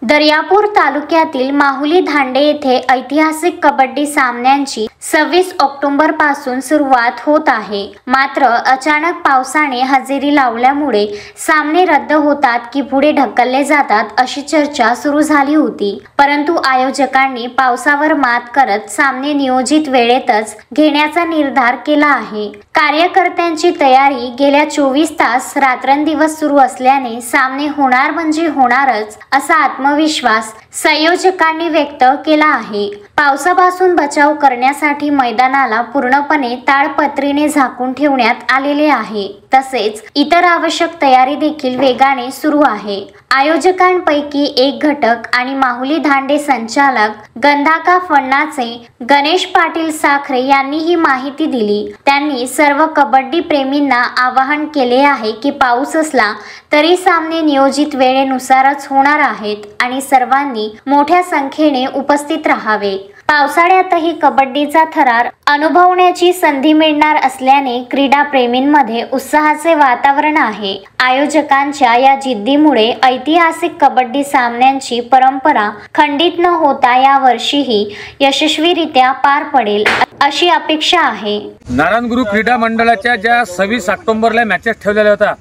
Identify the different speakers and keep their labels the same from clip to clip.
Speaker 1: दर्यापूर तालुक्यातील माहुली धांडे येथे ऐतिहासिक कबड्डी सामन्यांची 26 ऑक्टोबर पासून सुरुवात होत आहे। मात्र अचानक पावसाने हजेरी लावल्यामुळे सामने रद्द होतात की पुढे ढकलले जातात अशी चर्चा सुरू झाली होती। परंतु आयोजकांनी पावसावर मात करत सामने नियोजित वेळेतच घेण्याचा निर्धार केला आहे। कार्यकर्त्यांची तयारी गेल्या 24 तास रात्रंदिवस सुरू असल्याने सामने होणार म्हणजे होणारच असा आत्मविश्वास संयोजकांनी व्यक्त केला आहे। पावसापासून बचाव करण्यासाठी मैदानाला पूर्णपणे ताडपत्रीने झाकून ठेवण्यात आलेले आहे। तसेच इतर आवश्यक तयारी देखील वेगाने सुरू आहे। आयोजकांपैकी एक घटक आणि माहुली धांडे संचालक गंधाका फण्णाचे गणेश पाटील साखरे यांनी ही माहिती दिली। त्यांनी सर्व कबड्डी प्रेमींना आवाहन केले आहे की पाऊस असला तरी सामने नियोजित वेळेनुसारच होणार आहेत आणि सर्वांनी मोठ्या संख्येने उपस्थित राहावे। पावसाळ्यातही कबड्डीचा थरार अनुभवण्याची संधी मिळणार असल्याने क्रीडा प्रेमींमध्ये उत्साहाचे वातावरण आहे। आयोजकांच्या या जिद्दीमुळे ऐतिहासिक कबड्डी सामन्यांची परंपरा खंडित न होता या वर्षीही यशस्वीरित्या पार पडेल अशी अपेक्षा आहे।
Speaker 2: नारायणगुरु क्रीडा मंडळाच्या ज्या 26 ऑक्टोबरला मॅचेस ठेवलेल्या होत्या,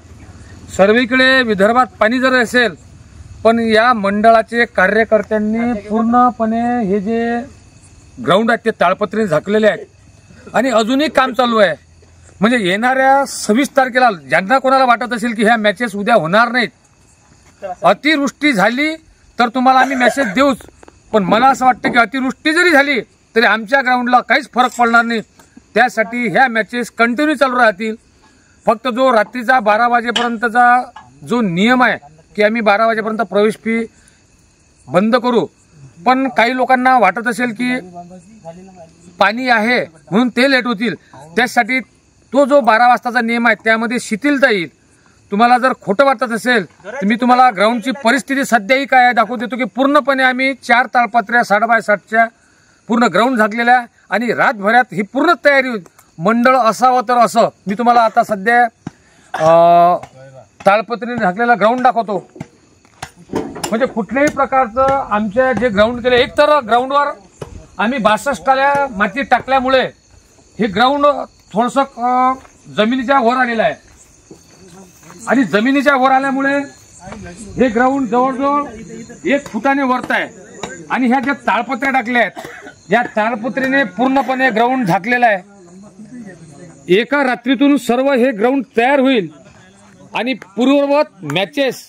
Speaker 2: सर्वीकडे विदर्भात पाणी जर असेल पण या मंडळाचे कार्यकर्त्यांनी पूर्णपणे हे जे ग्राउंड आहेत ते ताडपत्रीने झाकलेले आहेत आणि अजूनही काम चालू आहे। म्हणजे येणाऱ्या 26 तारखेला ज्यांना कोणाला वाटत असेल की ह्या मॅचेस उद्या होणार नाहीत, अतिवृष्टी झाली तर तुम्हाला आम्ही मेसेज देऊच, पण मला असं वाटतं की अतिवृष्टी जरी झाली तरी आमच्या ग्राउंडला काहीच फरक पडणार नाही। त्यासाठी ह्या मॅचेस कंटिन्यू चालू राहतील। फक्त जो रात्रीचा 12 वाजेपर्यंतचा जो नियम आहे की आम्ही 12 वाजेपर्यंत प्रवेश फी बंद करू, पण काही लोकांना वाटत असेल की पाणी आहे म्हणून ते लेट होतील, त्यासाठी तो जो 12 वाजताचा नियम आहे त्यामध्ये शिथिलता येईल। तुम्हाला जर खोटं वाटत असेल तर मी तुम्हाला ग्राउंडची परिस्थिती सध्याही काय आहे दाखवू देतो की पूर्णपणे आम्ही 4 ताडपत्र्या 6x7च्या पूर्ण ग्राउंड झाकलेल्या आणि रातभरात ही पूर्ण तयारी होईल। मंडळ असावं तर असं मी तुम्हाला आता सध्या ताडपत्रीने झाकलेला ग्राउंड दाखवतो। म्हणजे कुठल्याही प्रकारचं आमच्या जे ग्राउंड केले, एक तर ग्राउंडवर आम्ही 62 टाल्या माती टाकल्यामुळे हे ग्राउंड थोडंसं जमिनीच्या वर आलेलं आहे आणि जमिनीच्या वर आल्यामुळे हे ग्राउंड जवळजवळ 1 फुटाने वरत आहे आणि ह्या ज्या ताडपत्र्या टाकल्या आहेत या ताडपत्रीने पूर्णपणे ग्राउंड झाकलेला आहे। एका रात्रीतून सर्व हे ग्राउंड तयार होईल आणि पूर्ववत मॅचेस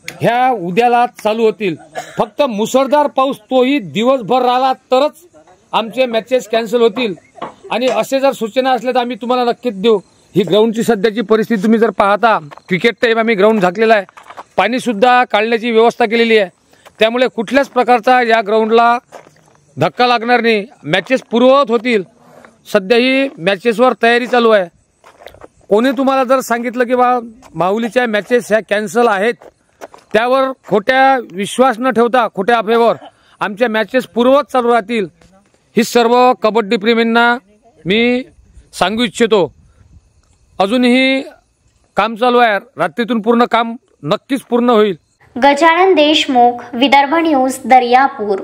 Speaker 2: ह्या उद्याला चालू होतील। फक्त मुसळधार पाऊस तोही दिवसभर राहिला तरच आमचे मॅचेस कॅन्सल होतील आणि असे जर सूचना असल्या तर आम्ही तुम्हाला नक्कीच देऊ। ही ग्राउंडची सध्याची परिस्थिती तुम्ही जर पाहता, क्रिकेट टाईम आम्ही ग्राउंड झाकलेला आहे, पाणी सुद्धा काढण्याची व्यवस्था केलेली आहे, त्यामुळे कुठल्याच प्रकारचा या ग्राउंडला धक्का लागणार नाही। मॅचेस पूर्ववत होतील। सध्या ही मॅचेसवर तयारी चालू आहे। कोणी तुम्हाला जर सांगितलं की बा माहुलीच्या मॅचेस ह्या कॅन्सल आहेत, त्यावर खोट्या विश्वास न ठेवता खोट्या अफवेवर आमच्या मॅचेस पूर्ववत चालू राहतील ही सर्व कबड्डी प्रेमींना मी सांगू इच्छितो। अजूनही काम चालू आहे, रात्रीतून पूर्ण काम नक्कीच पूर्ण होईल।
Speaker 1: गजानन देशमुख, विदर्भ न्यूज, दर्यापूर।